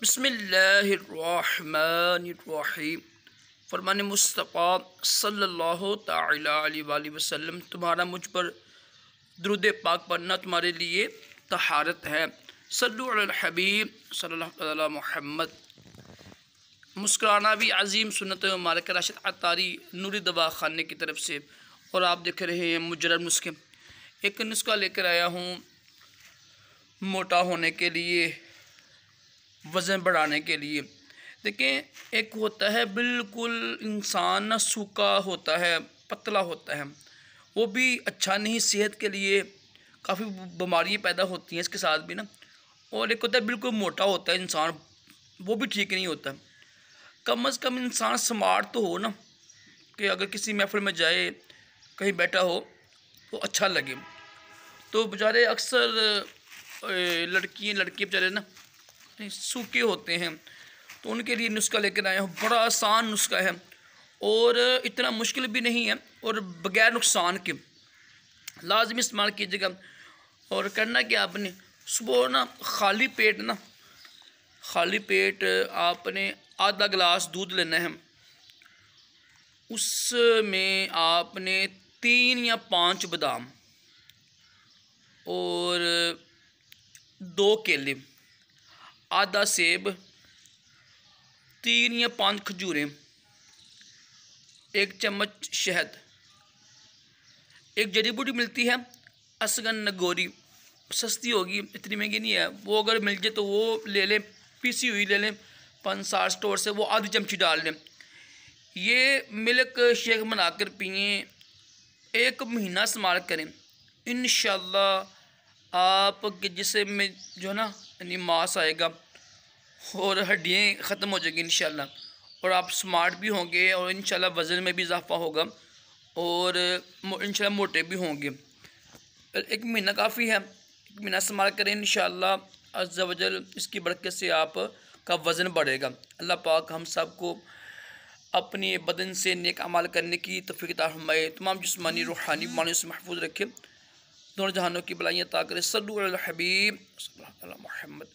बिस्मिल्लाहिर्रहमानिर्रहीम। फरमान मुस्तफ़ा सल्लल्लाहु तआला अलैहि वसल्लम, तुम्हारा मुझ पर दुरूद पाक पढ़ना तुम्हारे लिए तहारत है। सल्लु अलल हबीब सल्लल्लाहु अलैहि मुहम्मद। मुस्कुराना भी अजीम सुन्नत मुबारक राशिद अतारी नूरी दवा खाने की तरफ से। और आप देख रहे हैं मुजरब नुस्खे। एक नुस्खा लेकर आया हूँ मोटा होने के लिए, वज़न बढ़ाने के लिए। देखें, एक होता है बिल्कुल इंसान ना सूखा होता है, पतला होता है, वो भी अच्छा नहीं, सेहत के लिए काफ़ी बीमारियाँ पैदा होती हैं इसके साथ भी ना। और एक होता है बिल्कुल मोटा होता है इंसान, वो भी ठीक नहीं होता। कम अज़ कम इंसान स्मार्ट तो हो ना, कि अगर किसी महफिल में जाए, कहीं बैठा हो तो अच्छा लगे। तो बेचारे अक्सर लड़के बेचारे ना सूखे होते हैं, तो उनके लिए नुस्खा लेकर आए हैं। बड़ा आसान नुस्खा है और इतना मुश्किल भी नहीं है, और बग़ैर नुकसान के लाजमी इस्तेमाल कीजिएगा। और करना क्या, आपने सुबह ना खाली पेट आपने आधा गिलास दूध लेना है। उसमें आपने 3 या 5 बादाम और 2 केले, आधा सेब, 3 या 5 खजूरें, 1 चम्मच शहद, एक जड़ी बूटी मिलती है असगन नगोरी, सस्ती होगी, इतनी महंगी नहीं है। वो अगर मिल जाए तो वो ले लें, पीसी हुई ले लें पंसार स्टोर से, वो आधी चमची डाल लें। ये मिल्क शेक बनाकर पिए, 1 महीना इस्तेमाल करें। इंशाअल्लाह आपके जिस्म में जो है ना यानी मांस आएगा और हड्डियाँ ख़त्म हो जाएगी इंशाअल्लाह। और आप स्मार्ट भी होंगे और इंशाअल्लाह वज़न में भी इजाफ़ा होगा और इंशाअल्लाह मोटे भी होंगे। 1 महीना काफ़ी है, 1 महीना इस्तेमाल करें इंशाअल्लाह अज़्ज़ा वजल, इसकी बरकत से आपका वज़न बढ़ेगा। अल्लाह पाक हम सब को अपने बदन से नेक अमाल करने की तौफ़ीक़ अता फ़रमाए, तमाम जिस्मानी रूहानी बीमारियों से महफूज रखे, दोनों जहानों की बलाइयाँ अता करे। सल्लु अलल हबीब सल्लल्लाहु अलैहि मुहम्मद।